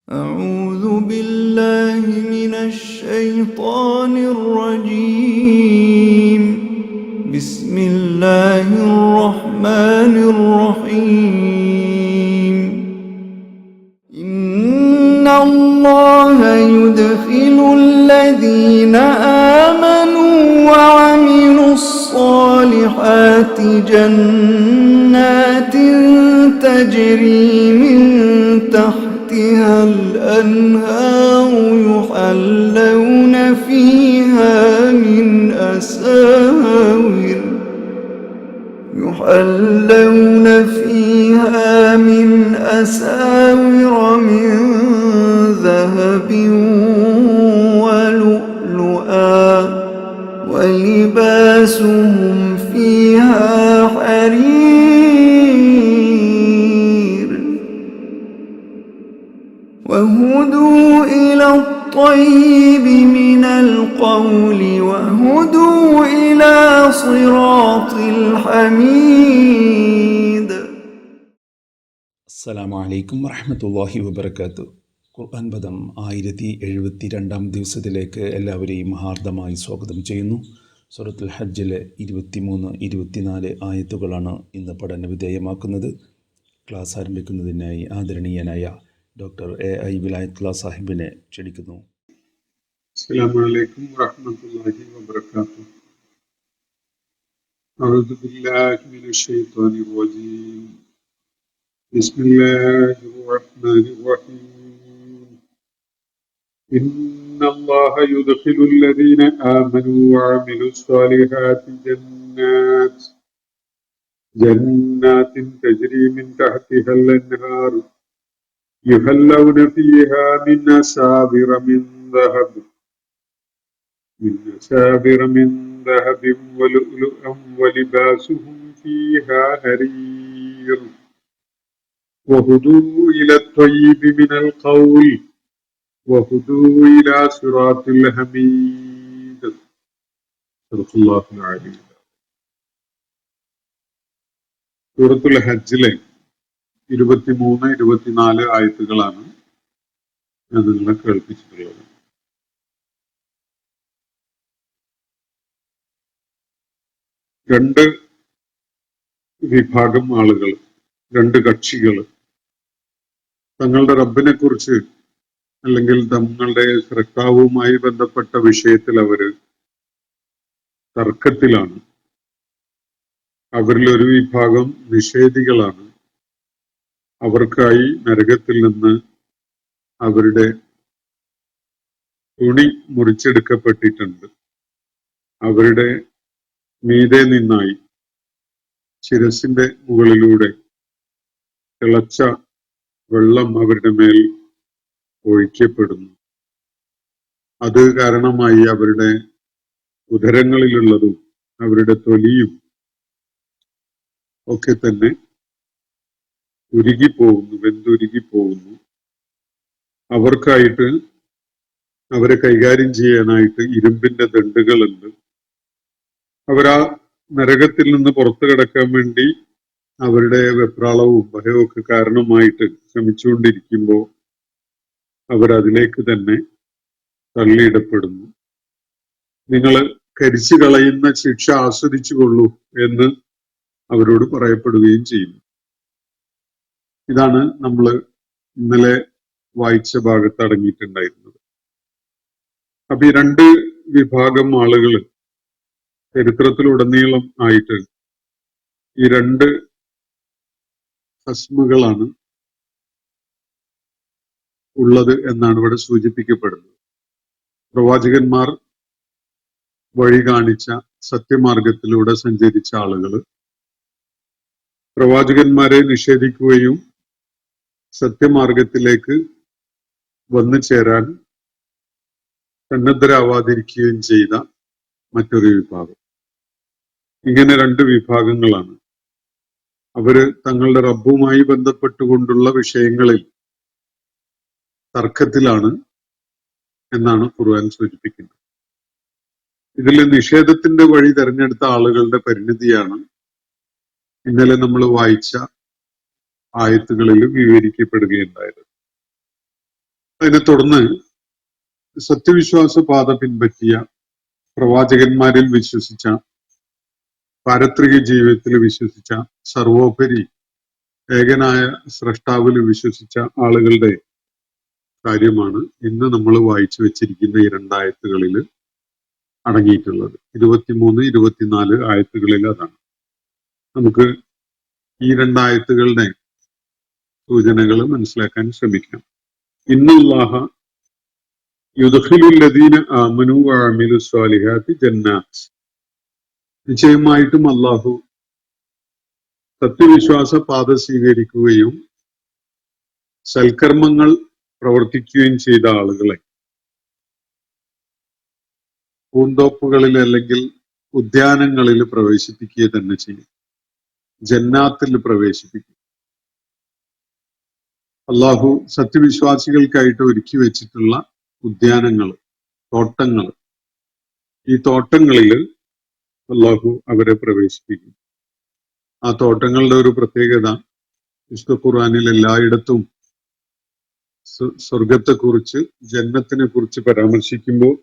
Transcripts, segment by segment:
أعوذ بالله من الشيطان الرجيم. بسم الله الرحمن الرحيم. إن الله يدخل الذين آمنوا وعملوا الصالحات جنات تجري من تحتها الأنهار يحلون فيها من أساور من ذهب ولؤلؤا ولباسهم فيها حرير وهدوا إلى الطيب من القول وهدوا إلى صراط الحميد. അസ്സലാമു അലൈക്കും വറഹ്മത്തുള്ളാഹി വബറകാതുഹു. ഖുർആൻ പദം 1072 ദിവസത്തിലേക്ക് എല്ലാവരെയും ഹാർദമായി സ്വാഗതം ചെയ്യുന്നു. സൂറത്തുൽ ഹജ്ജിലെ 23-24 ആയത്തുകളാണ് ഇന്ന് പഠന വിധേയമാക്കുന്നത്. ക്ലാസ് ആരംഭിക്കുന്നതിനായി ആദരണീയനായ ഡോക്ടർ എ.ഐ. വിലായത്തുള്ള സാഹിബിനെ ക്ഷണിക്കുന്നു. അസ്സലാമു അലൈക്കും വറഹ്മത്തുള്ളാഹി വബറകാതുഹു. അഊദു ബില്ലാഹി മിനശ് ശൈത്വാനിർ റജീം. ബിസ്മില്ലാഹിർ റഹ്മാനിർ റഹീം. ഇന്നല്ലാഹ യുദ്ഖിലുൽ ലദീന ആമനൂ വഅമിലുസ് സ്വാലിഹാത്തി ജന്നാത്തിൻ തജ്രി മിൻ തഹ്തിഹൽ അൻഹാർ യുഹല്ലൗന ഫീഹാ മിൻ അസാബിറ മിൻ ذهب ولؤلؤا ولباسهم فيها حرير وهدوا إلى الطيب من القول وهدوا إلى صراط الحميد. صدق الله العظيم. സൂറത്തുൽ ഹജ്ജിലെ 23-24 ആയത്തുകളാണ് ഞാൻ നിങ്ങളെ കേൾപ്പിച്ചിട്ടുള്ളത്. രണ്ട് വിഭാഗം ആളുകൾ, രണ്ട് കക്ഷികൾ തങ്ങളുടെ റബ്ബിനെ കുറിച്ച് അല്ലെങ്കിൽ തങ്ങളുടെ സൃഷ്ടാവുമായി ബന്ധപ്പെട്ട വിഷയത്തിൽ അവര് തർക്കത്തിലാണ്. അവരിൽ ഒരു വിഭാഗം നിഷേധികളാണ്. അവർക്കായി നരകത്തിൽ നിന്ന് അവരുടെ തുണി മുറിച്ചെടുക്കപ്പെട്ടിട്ടുണ്ട്. അവരുടെ മീതെ നിന്നായി ശിരസിന്റെ മുകളിലൂടെ തിളച്ച വെള്ളം അവരുടെ മേൽ ഒഴിക്കപ്പെടുന്നു. അത് കാരണമായി അവരുടെ ഉദരങ്ങളിലുള്ളതും അവരുടെ തൊലിയും ഒക്കെ തന്നെ ഉരുകിപ്പോകുന്നു, വെന്തുരുകിപ്പോകുന്നു. അവർക്കായിട്ട് അവരെ കൈകാര്യം ചെയ്യാനായിട്ട് ഇരുമ്പിന്റെ ദണ്ടുകളുണ്ട്. അവരാ നരകത്തിൽ നിന്ന് പുറത്തു കിടക്കാൻ വേണ്ടി അവരുടെ വെപ്രാളവും ഭയവും ഒക്കെ കാരണമായിട്ട് ശ്രമിച്ചുകൊണ്ടിരിക്കുമ്പോൾ അവരതിലേക്ക് തന്നെ തള്ളിയിടപ്പെടുന്നു. നിങ്ങൾ കരിച്ചു കളയുന്ന ശിക്ഷ ആസ്വദിച്ചു കൊള്ളൂ എന്ന് അവരോട് പറയപ്പെടുകയും ചെയ്യുന്നു. ഇതാണ് നമ്മൾ ഇന്നലെ വായിച്ച ഭാഗത്ത് അടങ്ങിയിട്ടുണ്ടായിരുന്നത്. അപ്പൊ ഈ രണ്ട് വിഭാഗം ആളുകൾ ചരിത്രത്തിലുടനീളം ആയിട്ട് ഈ രണ്ട് ഹസ്മുകളാണ് ഉള്ളത് എന്നാണ് ഇവിടെ സൂചിപ്പിക്കപ്പെടുന്നത്. പ്രവാചകന്മാർ വഴി കാണിച്ച സത്യമാർഗത്തിലൂടെ സഞ്ചരിച്ച ആളുകൾ, പ്രവാചകന്മാരെ നിഷേധിക്കുകയും സത്യമാർഗത്തിലേക്ക് വന്നു ചേരാൻ സന്നദ്ധരാവാതിരിക്കുകയും ചെയ്ത മറ്റൊരു വിഭാഗം. ഇങ്ങനെ രണ്ട് വിഭാഗങ്ങളാണ്. അവര് തങ്ങളുടെ റബ്ബുമായി ബന്ധപ്പെട്ടുകൊണ്ടുള്ള വിഷയങ്ങളിൽ തർക്കത്തിലാണ് എന്നാണ് ഖുർആൻ സൂചിപ്പിക്കുന്നത്. ഇതിൽ നിഷേധത്തിന്റെ വഴി തെരഞ്ഞെടുത്ത ആളുകളുടെ പരിണിതിയാണ് ഇന്നലെ നമ്മൾ വായിച്ച ആയത്തുകളിൽ വിവരിക്കപ്പെടുകയുണ്ടായത്. അതിനെ തുടർന്ന് സത്യവിശ്വാസ പാത പിൻപറ്റിയ, പ്രവാചകന്മാരിൽ വിശ്വസിച്ച, പാരത്രിക ജീവിതത്തിൽ വിശ്വസിച്ച, സർവോപരി ഏകനായ സ്രഷ്ടാവിൽ വിശ്വസിച്ച ആളുകളുടെ കാര്യമാണ് ഇന്ന് നമ്മൾ വായിച്ചു വെച്ചിരിക്കുന്ന ഈ രണ്ടായത്തുകളിൽ അടങ്ങിയിട്ടുള്ളത്. 23, 24 ആയത്തുകളിൽ അതാണ്. നമുക്ക് ഈ രണ്ടായത്തുകളുടെ സൂചനകൾ മനസ്സിലാക്കാൻ ശ്രമിക്കാം. ഇന്നല്ലാഹ യുദ്ഖിലുൽ ലദീന ആമനു വഅമിലു സ്വാലിഹാത്തി ജന്നാത്ത്. നിശ്ചയമായിട്ടും അല്ലാഹു സത്യവിശ്വാസ പാത സ്വീകരിക്കുകയും സൽക്കർമ്മങ്ങൾ പ്രവർത്തിക്കുകയും ചെയ്ത ആളുകളെ പൂന്തോപ്പുകളിൽ അല്ലെങ്കിൽ ഉദ്യാനങ്ങളിൽ പ്രവേശിപ്പിക്കുക തന്നെ ചെയ്യും. ജന്നാത്തിൽ പ്രവേശിപ്പിക്കും. അള്ളാഹു സത്യവിശ്വാസികൾക്കായിട്ട് ഒരുക്കി വെച്ചിട്ടുള്ള ഉദ്യാനങ്ങൾ, തോട്ടങ്ങൾ, ഈ തോട്ടങ്ങളിൽ അള്ളാഹു അവരെ പ്രവേശിപ്പിക്കും. ആ തോട്ടങ്ങളുടെ ഒരു പ്രത്യേകത, വിശുദ്ധ ഖുർആനിൽ എല്ലായിടത്തും സ്വർഗത്തെക്കുറിച്ച്, ജന്നത്തിനെ കുറിച്ച് പരാമർശിക്കുമ്പോൾ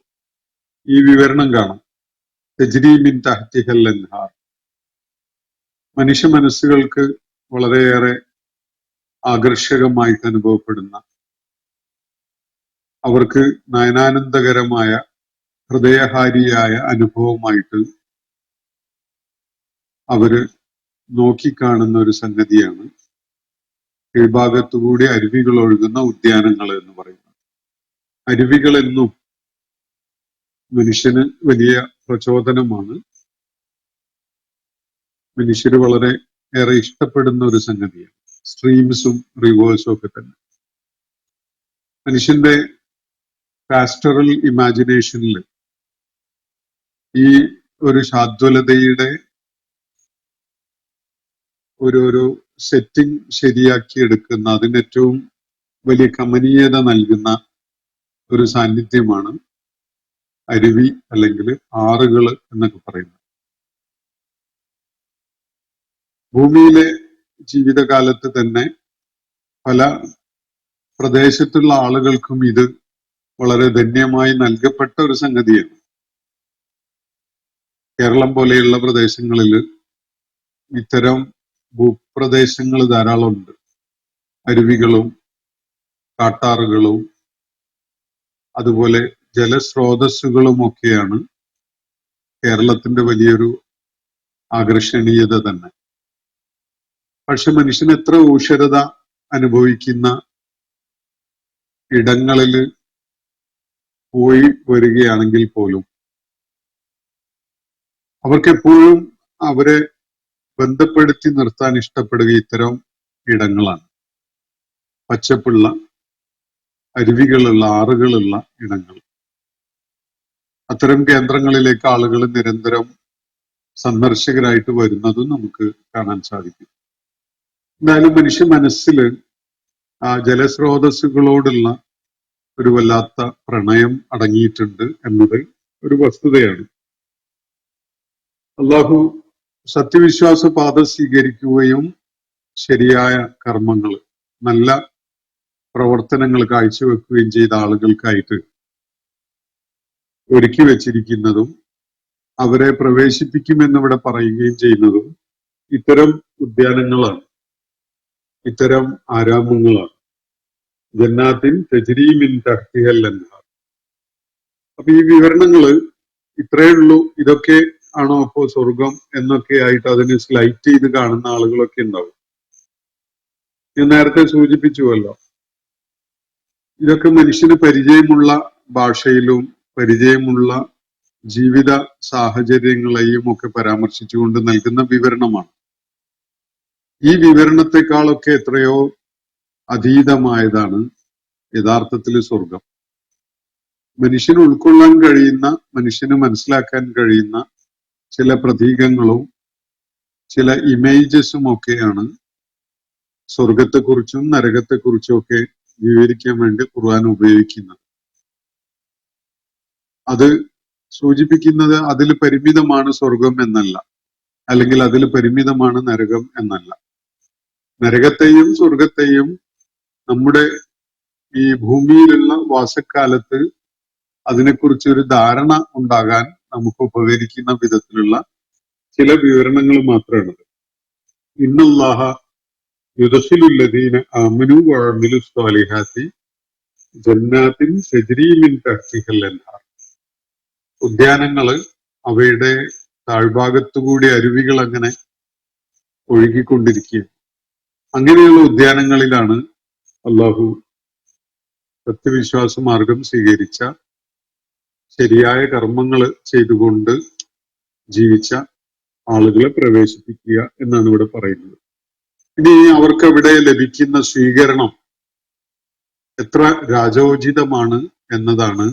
ഈ വിവരണം കാണാം. തജ്രീ മിൻ തഹ്തിഹൽ അൻഹാർ. മനുഷ്യ മനസ്സുകൾക്ക് വളരെയേറെ ആകർഷകമായിട്ട് അനുഭവപ്പെടുന്ന, അവർക്ക് നയനാനന്ദകരമായ, ഹൃദയഹാരിയായ അനുഭവമായിട്ട് അവര് നോക്കിക്കാണുന്ന ഒരു സംഗതിയാണ് കീഴ്ഭാഗത്തുകൂടി അരുവികൾ ഒഴുകുന്ന ഉദ്യാനങ്ങൾ എന്ന് പറയുന്നത്. അരുവികൾ എന്നും മനുഷ്യന് വലിയ പ്രചോദനമാണ്. മനുഷ്യര് വളരെ ഏറെ ഇഷ്ടപ്പെടുന്ന ഒരു സംഗതിയാണ്. സ്ട്രീംസും റിവേഴ്സും ഒക്കെ തന്നെ മനുഷ്യന്റെ പാസ്റ്ററൽ ഇമാജിനേഷനിൽ ഈ ഒരു ശാദ്വലതയുടെ ഒരു സെറ്റിംഗ് ശരിയാക്കി എടുക്കുന്ന, അതിന് ഏറ്റവും വലിയ കമനീയത നൽകുന്ന ഒരു സാന്നിധ്യമാണ് അരുവി അല്ലെങ്കിൽ ആറുകൾ എന്നൊക്കെ പറയുന്നത്. ഭൂമിയിലെ ജീവിതകാലത്ത് തന്നെ പല പ്രദേശത്തുള്ള ആളുകൾക്കും ഇത് വളരെ ധന്യമായി നൽകപ്പെട്ട ഒരു സംഗതിയാണ്. കേരളം പോലെയുള്ള പ്രദേശങ്ങളിൽ ഇത്തരം ഭൂപ്രദേശങ്ങൾ ധാരാളമുണ്ട്. അരുവികളും കാട്ടാറുകളും അതുപോലെ ജലസ്രോതസ്സുകളും ഒക്കെയാണ് കേരളത്തിന്റെ വലിയൊരു ആകർഷണീയത തന്നെ. പക്ഷെ മനുഷ്യൻ എത്ര ഊഷരത അനുഭവിക്കുന്ന ഇടങ്ങളിൽ പോയി വരികയാണെങ്കിൽ പോലും അവർക്കെപ്പോഴും അവരെ ബന്ധപ്പെടുത്തി നിർത്താൻ ഇഷ്ടപ്പെടുക ഇത്തരം ഇടങ്ങളാണ്. പച്ചപ്പുള്ള, അരുവികളുള്ള, ആറുകളുള്ള ഇടങ്ങൾ. അത്തരം കേന്ദ്രങ്ങളിലേക്ക് ആളുകൾ നിരന്തരം സന്ദർശകരായിട്ട് വരുന്നതും നമുക്ക് കാണാൻ സാധിക്കും. എന്തായാലും മനുഷ്യ മനസ്സിൽ ആ ജലസ്രോതസ്സുകളോടുള്ള ഒരു വല്ലാത്ത പ്രണയം അടങ്ങിയിട്ടുണ്ട് എന്നത് ഒരു വസ്തുതയാണ്. അള്ളാഹു സത്യവിശ്വാസ പാത സ്വീകരിക്കുകയും ശരിയായ കർമ്മങ്ങൾ, നല്ല പ്രവർത്തനങ്ങൾ കാഴ്ചവെക്കുകയും ചെയ്ത ആളുകൾക്കായിട്ട് ഒരുക്കി വെച്ചിരിക്കുന്നതും അവരെ പ്രവേശിപ്പിക്കുമെന്നിവിടെ പറയുകയും ചെയ്യുന്നതും ഇത്തരം ഉദ്യാനങ്ങളാണ്, ഇത്തരം ആരാമങ്ങളാണ്. ജന്നാത്തിൻ തജ്രീ മിൻ തഹ്തിഹൽ അൻഹാർ. അപ്പൊ ഈ വിവരണങ്ങള് ഇത്രയേ ഉള്ളൂ. ഇതൊക്കെ ആണോ അപ്പോ സ്വർഗം എന്നൊക്കെ ആയിട്ട് അതിനെ സ്ലൈറ്റ് ചെയ്ത് കാണുന്ന ആളുകളൊക്കെ ഉണ്ടാവും. ഞാൻ നേരത്തെ സൂചിപ്പിച്ചുവല്ലോ, ഇതൊക്കെ മനുഷ്യന് പരിചയമുള്ള ഭാഷയിലും പരിചയമുള്ള ജീവിത സാഹചര്യങ്ങളെയും ഒക്കെ പരാമർശിച്ചുകൊണ്ട് നൽകുന്ന വിവരണമാണ്. ഈ വിവരണത്തെക്കാളൊക്കെ എത്രയോ അതീതമായതാണ് യഥാർത്ഥത്തിൽ സ്വർഗം. മനുഷ്യന് ഉൾക്കൊള്ളാൻ കഴിയുന്ന, മനുഷ്യന് മനസ്സിലാക്കാൻ കഴിയുന്ന ചില പ്രതീകങ്ങളും ചില ഇമേജസും ഒക്കെയാണ് സ്വർഗത്തെക്കുറിച്ചും നരകത്തെക്കുറിച്ചും ഒക്കെ വിവരിക്കാൻ വേണ്ടി ഖുർആൻ ഉപയോഗിക്കുന്നത്. അത് സൂചിപ്പിക്കുന്നത് അതിൽ പരിമിതമാണ് സ്വർഗം എന്നല്ല, അല്ലെങ്കിൽ അതിൽ പരിമിതമാണ് നരകം എന്നല്ല. നരകത്തെയും സ്വർഗത്തെയും നമ്മുടെ ഈ ഭൂമിയിലുള്ള വാസക്കാലത്ത് അതിനെക്കുറിച്ച് ഒരു ധാരണ ഉണ്ടാകാൻ നമുക്ക് ഉപകരിക്കുന്ന വിധത്തിലുള്ള ചില വിവരണങ്ങൾ മാത്രമാണത്. ഇന്നല്ലാഹ യുദഖിലുല്ലദീന ആമനു വഅമിലു സ്വാലിഹാത്തി ജന്നാത്തിൻ തജ്രി മിൻ തഹ്തിഹൽ അൻഹാർ. ഉദ്യാനങ്ങള്, അവയുടെ താഴ്ഭാഗത്തുകൂടി അരുവികൾ അങ്ങനെ ഒഴുകിക്കൊണ്ടിരിക്കുക. അങ്ങനെയുള്ള ഉദ്യാനങ്ങളിലാണ് അള്ളാഹു സത്യവിശ്വാസ മാർഗം സ്വീകരിച്ച, ശരിയായ കർമ്മങ്ങൾ ചെയ്തുകൊണ്ട് ജീവിച്ച ആളുകളെ പ്രവേശിപ്പിക്കുക എന്നാണ് ഇവിടെ പറയുന്നത്. ഇനി അവർക്ക് അവിടെ ലഭിക്കുന്ന സ്വീകരണം എത്ര രാജോചിതമാണ് എന്നതാണ്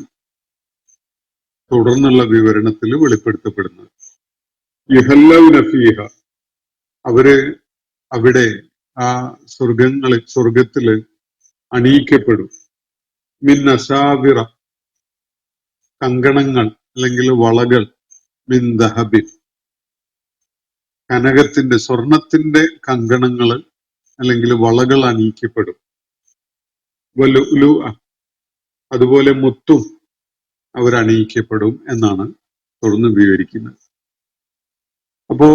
തുടർന്നുള്ള വിവരണത്തിൽ വെളിപ്പെടുത്തപ്പെടുന്നത്. യുഹല്ലൗന ഫീഹ, അവര് അവിടെ ആ സ്വർഗത്തില് അണിയിക്കപ്പെടും. മിൻ അസാവിറ, കങ്കണങ്ങൾ അല്ലെങ്കിൽ വളകൾ, മിൻ ദഹബിൻ, കനകത്തിന്റെ സ്വർണത്തിന്റെ കങ്കണങ്ങൾ അല്ലെങ്കിൽ വളകൾ അണിയിക്കപ്പെടും. വലുലു, അതുപോലെ മുത്തും അവരണിയിക്കപ്പെടും എന്നാണ് തുടർന്ന് വിവരിക്കുന്നത്. അപ്പോ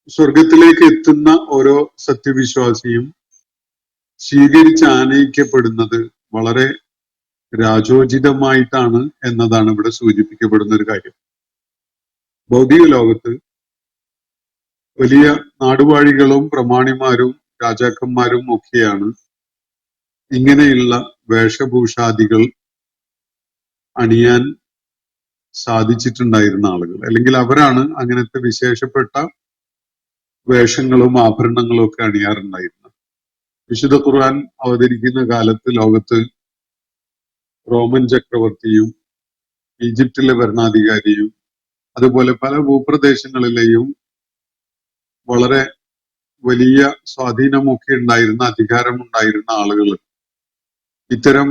സ്വർഗത്തിലേക്ക് എത്തുന്ന ഓരോ സത്യവിശ്വാസിയും സ്വീകരിച്ച് ആനയിക്കപ്പെടുന്നത് വളരെ രാജോചിതമായിട്ടാണ് എന്നതാണ് ഇവിടെ സൂചിപ്പിക്കപ്പെടുന്ന ഒരു കാര്യം. ഭൗതിക ലോകത്ത് വലിയ നാടുവാഴികളും പ്രമാണിമാരും രാജാക്കന്മാരും ഒക്കെയാണ് ഇങ്ങനെയുള്ള വേഷഭൂഷാദികൾ അണിയാൻ സാധിച്ചിട്ടുണ്ടായിരുന്ന ആളുകൾ, അല്ലെങ്കിൽ അവരാണ് അങ്ങനത്തെ വിശേഷപ്പെട്ട വേഷങ്ങളും ആഭരണങ്ങളും ഒക്കെ അണിയാറുണ്ടായിരുന്നത്. വിശുദ്ധ ഖുർആൻ അവതരിക്കുന്ന കാലത്ത് ലോകത്ത് റോമൻ ചക്രവർത്തിയും ഈജിപ്തിലെ ഭരണാധികാരിയും അതുപോലെ പല ഭൂപ്രദേശങ്ങളിലെയും വളരെ വലിയ സ്വാധീനമൊക്കെ ഉണ്ടായിരുന്ന, അധികാരമുണ്ടായിരുന്ന ആളുകൾ ഇത്തരം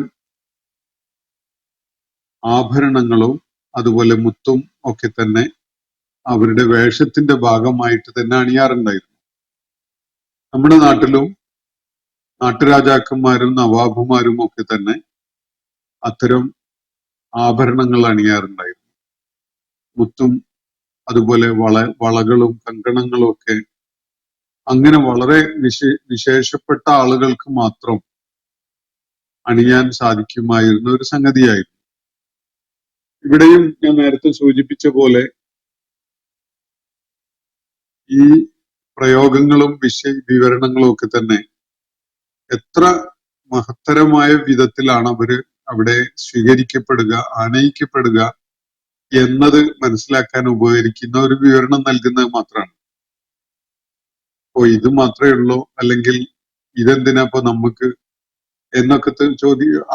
ആഭരണങ്ങളും അതുപോലെ മുത്തും ഒക്കെ തന്നെ അവരുടെ വേഷത്തിന്റെ ഭാഗമായിട്ട് തന്നെ അണിയാറുണ്ടായിരുന്നു. നമ്മുടെ നാട്ടിലും നാട്ടുരാജാക്കന്മാരും നവാബുമാരും ഒക്കെ തന്നെ അത്തരം ആഭരണങ്ങൾ അണിയാറുണ്ടായിരുന്നു. മുത്തും അതുപോലെ വളകളും കങ്കണങ്ങളും ഒക്കെ അങ്ങനെ വളരെ വിശേഷപ്പെട്ട ആളുകൾക്ക് മാത്രം അണിയാൻ സാധിക്കുമായിരുന്ന ഒരു സംഗതിയായിരുന്നു. ഇവിടെയും ഞാൻ നേരത്തെ സൂചിപ്പിച്ച പോലെ ഈ പ്രയോഗങ്ങളും വിവരണങ്ങളും ഒക്കെ തന്നെ എത്ര മഹത്തരമായ വിധത്തിലാണ് അവര് അവിടെ സ്വീകരിക്കപ്പെടുക, ആനയിക്കപ്പെടുക എന്നത് മനസ്സിലാക്കാൻ ഉപകരിക്കുന്ന ഒരു വിവരണം നൽകുന്നത് മാത്രമാണ്. ഓ, ഇത് മാത്രമേ ഉള്ളൂ, അല്ലെങ്കിൽ ഇതെന്തിനാ ഇപ്പൊ നമുക്ക് എന്നൊക്കെ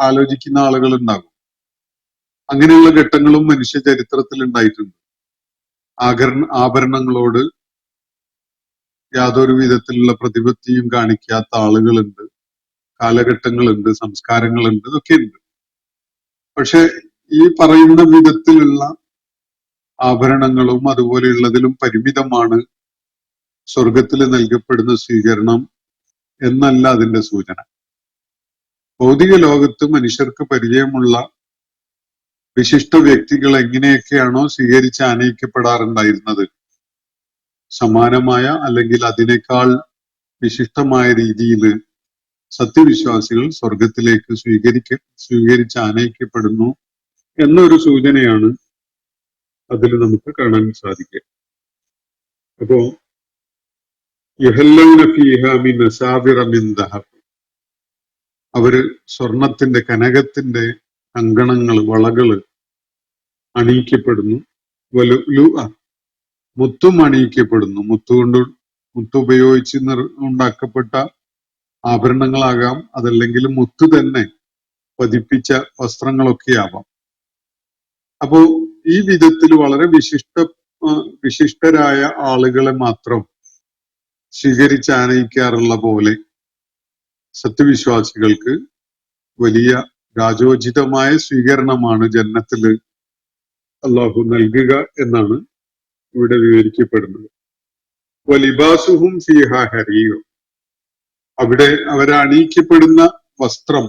ആലോചിക്കുന്ന ആളുകൾ ഉണ്ടാകും. അങ്ങനെയുള്ള ഘട്ടങ്ങളും മനുഷ്യ ചരിത്രത്തിൽ ഉണ്ടായിട്ടുണ്ട്. ആഭരണങ്ങളോട് യാതൊരു വിധത്തിലുള്ള പ്രതിപത്തിയും കാണിക്കാത്ത ആളുകളുണ്ട്, കാലഘട്ടങ്ങളുണ്ട്, സംസ്കാരങ്ങളുണ്ട്, ഇതൊക്കെയുണ്ട്. പക്ഷെ ഈ പറയുന്ന വിധത്തിലുള്ള ആഭരണങ്ങളും അതുപോലെയുള്ളതിലും പരിമിതമാണ് സ്വർഗത്തിൽ നൽകപ്പെടുന്ന സ്വീകരണം എന്നല്ല അതിന്റെ സൂചന. ഭൗതിക ലോകത്ത് മനുഷ്യർക്ക് പരിചയമുള്ള വിശിഷ്ട വ്യക്തികൾ എങ്ങനെയൊക്കെയാണോ സ്വീകരിച്ച് ആനയിക്കപ്പെടാറുണ്ടായിരുന്നത്, സമാനമായ അല്ലെങ്കിൽ അതിനേക്കാൾ വിശിഷ്ടമായ രീതിയിൽ സത്യവിശ്വാസികൾ സ്വർഗത്തിലേക്ക് സ്വീകരിച്ച് ആനയിക്കപ്പെടുന്നു എന്നൊരു സൂചനയാണ് അതിൽ നമുക്ക് കാണാൻ സാധിക്കുക. അപ്പോ യുഹല്ലൗന ഫീഹാ മിൻ അസാവിറ മിൻ ദഹബ്, അവര് സ്വർണത്തിന്റെ, കനകത്തിന്റെ കങ്കണങ്ങൾ, വളകള് അണിയിക്കപ്പെടുന്നു. വലുലുഅ, മുത്തും അണിയിക്കപ്പെടുന്നു. മുത്തുപയോഗിച്ച് ഉണ്ടാക്കപ്പെട്ട ആഭരണങ്ങളാകാം, അതല്ലെങ്കിൽ മുത്ത് തന്നെ പതിപ്പിച്ച വസ്ത്രങ്ങളൊക്കെ ആവാം. അപ്പോ ഈ വിധത്തിൽ വളരെ വിശിഷ്ടരായ ആളുകളെ മാത്രം സ്വീകരിച്ച് ആനയിക്കാറുള്ള പോലെ സത്യവിശ്വാസികൾക്ക് വലിയ രാജോചിതമായ സ്വീകരണമാണ് ജന്നത്തില് അള്ളാഹു നൽകുക എന്നാണ് ഇവിടെ വിവരിക്കപ്പെടുന്നത്. വലിബാസുഹും ഫീഹാ ഹരീർ, അവിടെ അവരണിയിക്കപ്പെടുന്ന വസ്ത്രം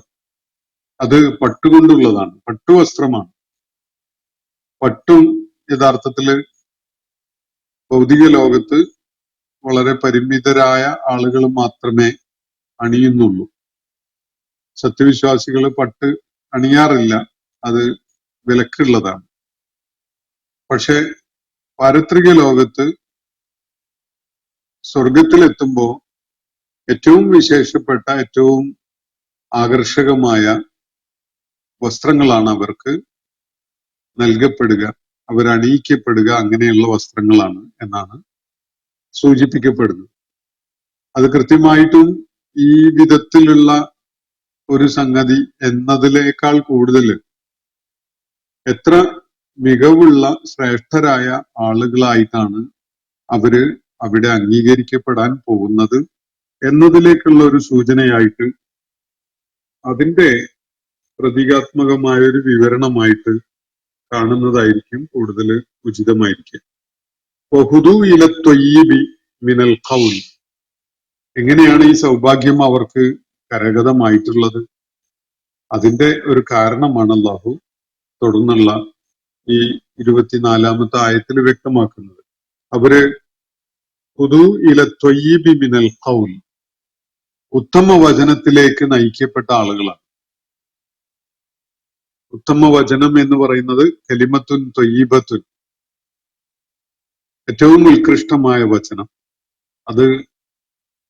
അത് പട്ടുകൊണ്ടുള്ളതാണ്, പട്ടുവസ്ത്രമാണ്. പട്ടും യഥാർത്ഥത്തില് ഭൗതിക ലോകത്ത് വളരെ പരിമിതരായ ആളുകൾ മാത്രമേ അണിയുന്നുള്ളൂ. സത്യവിശ്വാസികൾ പട്ട് അണിയാറില്ല, അത് വിലക്കുള്ളതാണ്. പക്ഷെ പാരത്രിക ലോകത്ത് സ്വർഗത്തിലെത്തുമ്പോ ഏറ്റവും വിശേഷപ്പെട്ട, ഏറ്റവും ആകർഷകമായ വസ്ത്രങ്ങളാണ് അവർക്ക് നൽകപ്പെടുക, അവരണിയിക്കപ്പെടുക. അങ്ങനെയുള്ള വസ്ത്രങ്ങളാണ് എന്നാണ് സൂചിപ്പിക്കപ്പെടുന്നത്. അത് കൃത്യമായിട്ടും ഈ വിധത്തിലുള്ള ഒരു സംഗതി എന്നതിനേക്കാൾ കൂടുതൽ എത്ര മികവുള്ള ശ്രേഷ്ഠരായ ആളുകളായിട്ടാണ് അവര് അവിടെ അംഗീകരിക്കപ്പെടാൻ പോകുന്നത് എന്നതിലേക്കുള്ള ഒരു സൂചനയായിട്ട്, അതിന്റെ പ്രതീകാത്മകമായ ഒരു വിവരണമായിട്ട് കാണുന്നതായിരിക്കും കൂടുതൽ ഉചിതമായിരിക്കും. വഹുദു ഇല ത്വയ്യിബി മിനൽ ഖൗൽ. എങ്ങനെയാണ് ഈ സൗഭാഗ്യം അവർക്ക് കരഗതമായിട്ടുള്ളത്? അതിന്റെ ഒരു കാരണമാണ് അല്ലാഹു തുടർന്നുള്ള ഈ 24-ാമത്തെ ആയത്തിൽ വ്യക്തമാക്കുന്നത്. അവര് ഹുദു ഇല ത്വയ്യിബി മിനൽ ഖൗൽ, ഉത്തമ വചനത്തിലേക്ക് നയിക്കപ്പെട്ട ആളുകളാണ്. ഉത്തമ വചനം എന്ന് പറയുന്നത് കലിമത്തുൻ ത്വയ്യിബത്തുൻ, ഏറ്റവും ഉത്കൃഷ്ടമായ വചനം. അത്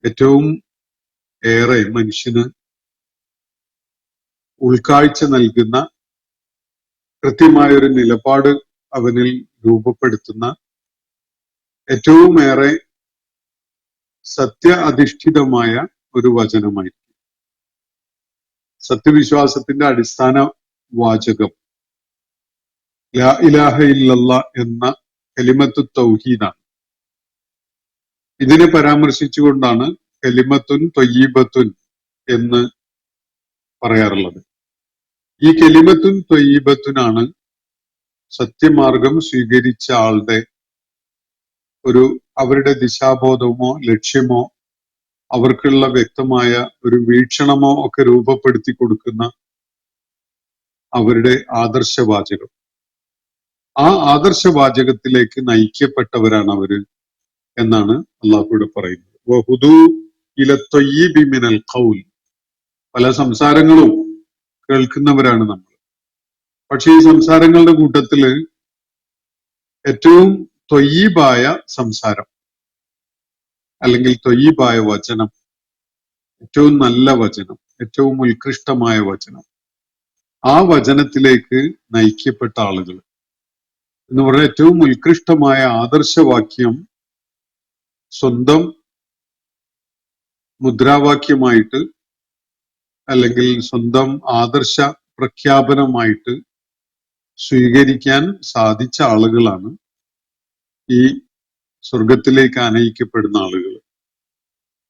ഏറ്റവും ഏറെ മനുഷ്യന് ഉൾക്കാഴ്ച നൽകുന്ന, കൃത്യമായ ഒരു നിലപാട് അവനിൽ രൂപപ്പെടുത്തുന്ന, ഏറ്റവും ഏറെ സത്യ അധിഷ്ഠിതമായ ഒരു വചനമായിരിക്കും. സത്യവിശ്വാസത്തിന്റെ അടിസ്ഥാന വാചകം ലാ ഇലാഹ ഇല്ലല്ലാഹ് എന്ന കലിമത്തു തൗഹീദാണ്. ഇതിനെ പരാമർശിച്ചുകൊണ്ടാണ് കലിമത്തുൻ ത്വയ്യിബത്തുൻ എന്ന് പറയാറുള്ളത്. ഈ കലിമത്തുൻ ത്വയ്യിബത്തുനാണ് സത്യമാർഗം സ്വീകരിച്ച ആളുടെ അവരുടെ ദിശാബോധമോ ലക്ഷ്യമോ അവർക്കുള്ള വ്യക്തമായ ഒരു വീക്ഷണമോ ഒക്കെ രൂപപ്പെടുത്തി കൊടുക്കുന്ന അവരുടെ ആദർശവാചകം. ആ ആദർശവാചകത്തിലേക്ക് നയിക്കപ്പെട്ടവരാണ് അവര് എന്നാണ് അള്ളാഹു ഇവിടെ പറയുന്നത്. വഹുദു ഇല ത്വയ്യിബി മിനൽ ഖൗൽ. പല സംസാരങ്ങളും കേൾക്കുന്നവരാണ് നമ്മൾ. പക്ഷെ ഈ സംസാരങ്ങളുടെ കൂട്ടത്തില് ഏറ്റവും ത്വയ്യിബായ സംസാരം അല്ലെങ്കിൽ ത്വയ്യിബായ വചനം, ഏറ്റവും നല്ല വചനം, ഏറ്റവും ഉത്കൃഷ്ടമായ വചനം, ആ വചനത്തിലേക്ക് നയിക്കപ്പെട്ട ആളുകൾ എന്ന് പറഞ്ഞാൽ ഏറ്റവും ഉത്കൃഷ്ടമായ ആദർശവാക്യം സ്വന്തം മുദ്രാവാക്യമായിട്ട് അല്ലെങ്കിൽ സ്വന്തം ആദർശ പ്രഖ്യാപനമായിട്ട് സ്വീകരിക്കാൻ സാധിച്ച ആളുകളാണ് ഈ സ്വർഗത്തിലേക്ക് ആനയിക്കപ്പെടുന്ന ആളുകൾ.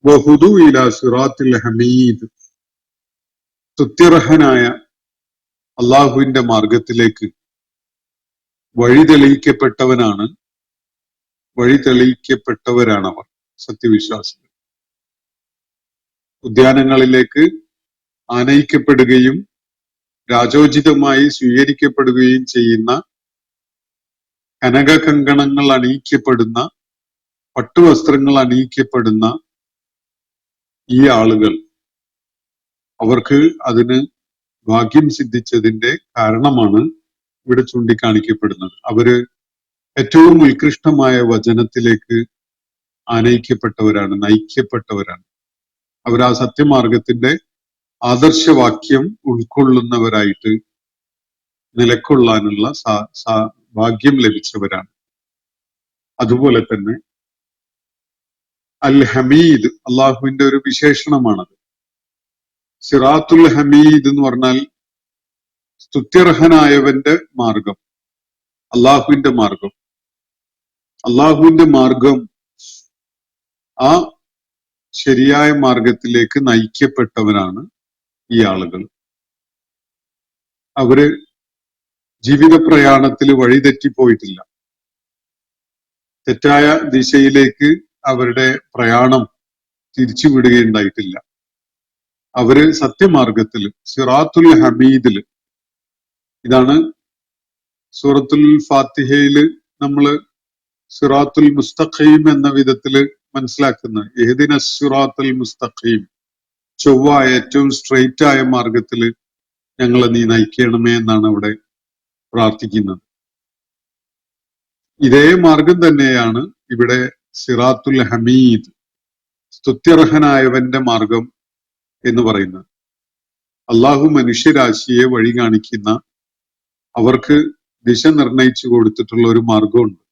വഹുദു ഇലാ സിറാത്തിൽ ഹമീദ്. സ്തുത്യർഹനായ അള്ളാഹുവിന്റെ മാർഗത്തിലേക്ക് വഴിതെളിയിക്കപ്പെട്ടവരാണവർ സത്യവിശ്വാസികൾ. ഉദ്യാനങ്ങളിലേക്ക് ആനയിക്കപ്പെടുകയും രാജോചിതമായി സ്വീകരിക്കപ്പെടുകയും ചെയ്യുന്ന, കനകകങ്കണങ്ങൾ അണിയിക്കപ്പെടുന്ന, പട്ടുവസ്ത്രങ്ങൾ അണിയിക്കപ്പെടുന്ന ഈ ആളുകൾ, അവർക്ക് അതിന് ഭാഗ്യം സിദ്ധിച്ചതിന്റെ കാരണമാണ് ഇവിടെ ചൂണ്ടിക്കാണിക്കപ്പെടുന്നത്. അവര് ഏറ്റവും ഉത്കൃഷ്ടമായ വചനത്തിലേക്ക് ആനയിക്കപ്പെട്ടവരാണ്, നയിക്കപ്പെട്ടവരാണ്. അവർ ആ സത്യമാർഗത്തിന്റെ ആദർശവാക്യം ഉൾക്കൊള്ളുന്നവരായിട്ട് നിലക്കൊള്ളാനുള്ള ഭാഗ്യം ലഭിച്ചവരാണ്. അതുപോലെ തന്നെ അൽ ഹമീദ് അള്ളാഹുവിന്റെ ഒരു വിശേഷണമാണത്. സിറാത്തുൽ ഹമീദ് എന്ന് പറഞ്ഞാൽ സ്തുത്യർഹനായവന്റെ മാർഗം, അള്ളാഹുവിന്റെ മാർഗം. അള്ളാഹുവിന്റെ മാർഗം, ആ ശരിയായ മാർഗത്തിലേക്ക് നയിക്കപ്പെട്ടവരാണ് ഈ ആളുകൾ. അവര് ജീവിത പ്രയാണത്തിൽ വഴിതെറ്റിപ്പോയിട്ടില്ല. തെറ്റായ ദിശയിലേക്ക് അവരുടെ പ്രയാണം തിരിച്ചുവിടുകയുണ്ടായിട്ടില്ല. അവര് സത്യമാർഗത്തില് സിറാത്തുൽ ഹമീദില്, ഇതാണ് സൂറത്തുൽ ഫാത്തിഹയില് നമ്മള് സിറാത്തുൽ മുസ്തഖീം എന്ന വിധത്തില് മനസ്സിലാക്കുന്നത്. ഇഹ്ദിന സിറാത്തുൽ മുസ്തഖീം, ചൊവ്വ ഏറ്റവും സ്ട്രെയിറ്റ് ആയ മാർഗത്തില് ഞങ്ങളെ നീ നയിക്കണമേ എന്നാണ് അവിടെ പ്രാർത്ഥിക്കുന്നത്. ഇതേ മാർഗം തന്നെയാണ് ഇവിടെ സിറാത്തുൽ ഹമീദ്, സ്തുത്യർഹനായവന്റെ മാർഗം എന്ന് പറയുന്നത്. അള്ളാഹു മനുഷ്യരാശിയെ വഴി കാണിക്കുന്ന, അവർക്ക് ദിശ നിർണയിച്ചു കൊടുത്തിട്ടുള്ള ഒരു മാർഗമുണ്ട്.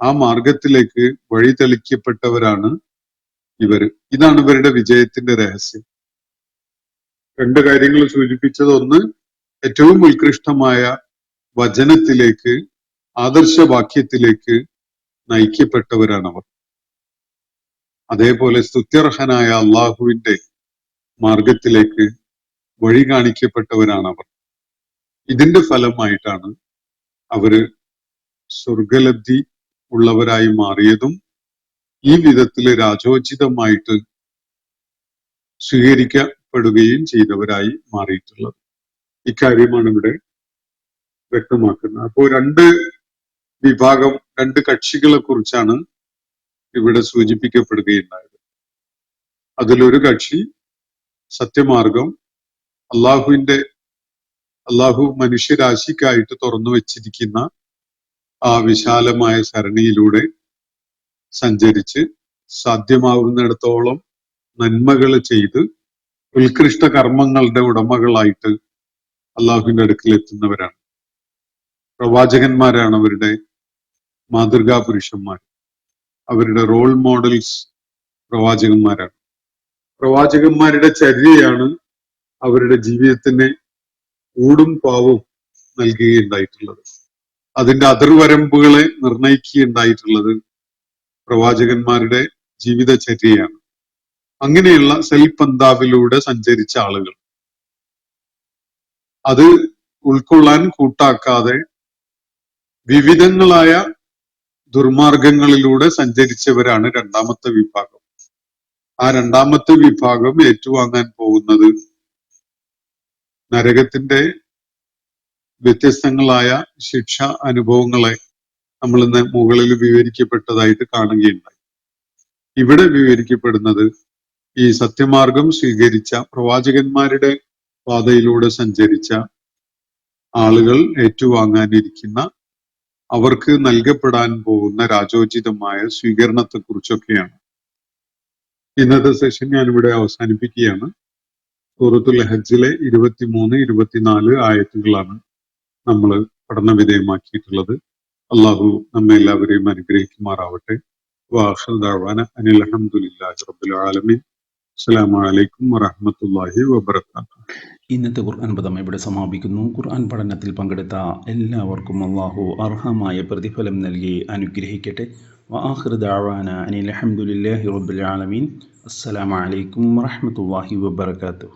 ആ മാർഗത്തിലേക്ക് വഴി തെളിക്കപ്പെട്ടവരാണ് ഇവര്. ഇതാണ് ഇവരുടെ വിജയത്തിന്റെ രഹസ്യം. രണ്ട് കാര്യങ്ങൾ സൂചിപ്പിച്ചത്, ഒന്ന് ഏറ്റവും ഉത്കൃഷ്ടമായ വചനത്തിലേക്ക്, ആദർശവാക്യത്തിലേക്ക് നയിക്കപ്പെട്ടവരാണവർ. അതേപോലെ സ്തുത്യർഹനായ അള്ളാഹുവിന്റെ മാർഗത്തിലേക്ക് വഴി കാണിക്കപ്പെട്ടവരാണവർ. ഇതിന്റെ ഫലമായിട്ടാണ് അവര് സ്വർഗലബ്ധി ഉള്ളവരായി മാറിയതും ഈ വിധത്തില് രാജോചിതമായിട്ട് സ്വീകരിക്കപ്പെടുകയും ചെയ്തവരായി മാറിയിട്ടുള്ളത്. ഇക്കാര്യമാണ് ഇവിടെ വ്യക്തമാക്കുന്നത്. അപ്പോൾ രണ്ട് വിഭാഗം, രണ്ട് കക്ഷികളെ കുറിച്ചാണ് ഇവിടെ സൂചിപ്പിക്കപ്പെടുകയുണ്ടായത്. അതിലൊരു കക്ഷി സത്യമാർഗം, അള്ളാഹു മനുഷ്യരാശിക്കായിട്ട് തുറന്നു വെച്ചിരിക്കുന്ന ആ വിശാലമായ സരണിയിലൂടെ സഞ്ചരിച്ച് സാധ്യമാവുന്നിടത്തോളം നന്മകൾ ചെയ്ത് ഉത്കൃഷ്ട കർമ്മങ്ങളുടെ ഉടമകളായിട്ട് അള്ളാഹുവിന്റെ അടുക്കൽ എത്തുന്നവരാണ്. പ്രവാചകന്മാരാണ് അവരുടെ മാതൃകാ പുരുഷന്മാർ. അവരുടെ റോൾ മോഡൽസ് പ്രവാചകന്മാരാണ്. പ്രവാചകന്മാരുടെ ചര്യയാണ് അവരുടെ ജീവിതത്തിന് ഊടും പാവും നൽകുകയുണ്ടായിട്ടുള്ളത്. അതിന്റെ അതിർവരമ്പുകളെ നിർണയിക്കുകയുണ്ടായിട്ടുള്ളത് പ്രവാചകന്മാരുടെ ജീവിതചര്യയാണ്. അങ്ങനെയുള്ള സെൽപന്താവിലൂടെ സഞ്ചരിച്ച ആളുകൾ, അത് ഉൾക്കൊള്ളാൻ കൂട്ടാക്കാതെ വിവിധങ്ങളായ ദുർമാർഗങ്ങളിലൂടെ സഞ്ചരിച്ചവരാണ് രണ്ടാമത്തെ വിഭാഗം. ആ രണ്ടാമത്തെ വിഭാഗം ഏറ്റുവാങ്ങാൻ പോകുന്നത് നരകത്തിന്റെ വ്യത്യസ്തങ്ങളായ ശിക്ഷ അനുഭവങ്ങളെ നമ്മൾ ഇന്ന് മുകളിൽ വിവരിക്കപ്പെട്ടതായിട്ട് കാണുകയുണ്ടായി. ഇവിടെ വിവരിക്കപ്പെടുന്നത് ഈ സത്യമാർഗം സ്വീകരിച്ച, പ്രവാചകന്മാരുടെ പാതയിലൂടെ സഞ്ചരിച്ച ആളുകൾ ഏറ്റുവാങ്ങാനിരിക്കുന്ന, അവർക്ക് നൽകപ്പെടാൻ പോകുന്ന രാജോചിതമായ സ്വീകരണത്തെ കുറിച്ചൊക്കെയാണ്. ഇന്നത്തെ സെഷൻ ഞാനിവിടെ അവസാനിപ്പിക്കുകയാണ്. സൂറത്തുൽ ഹജ്ജിലെ 23, 24 ആയത്തുകളാണ് നമ്മൾ പഠന വിധേയമാക്കിയിട്ടുള്ളത്. അള്ളാഹു നമ്മെ എല്ലാവരെയും അനുഗ്രഹിക്കുമാറാവട്ടെ. വാഖിറു ദഅ്വാന അനിൽ ഹംദുലില്ലാഹി റബ്ബിൽ ആലമീൻ. അസ്സലാമു അലൈക്കും വറഹ്മത്തുള്ളാഹി വബറകാതുഹു. ഇന്നത്തെ ഖുർആൻ പദം ഇവിടെ സമാപിക്കുന്നു. ഖുർആൻ പഠനത്തിൽ പങ്കെടുത്ത എല്ലാവർക്കും അള്ളാഹു അർഹമായ പ്രതിഫലം നൽകി അനുഗ്രഹിക്കട്ടെ. വആഖിറു ദഅ്വാന അനിൽ ഹംദുലില്ലാഹി റബ്ബിൽ ആലമീൻ. അസ്സലാമു അലൈക്കും വറഹ്മത്തുള്ളാഹി വബറകാതുഹു.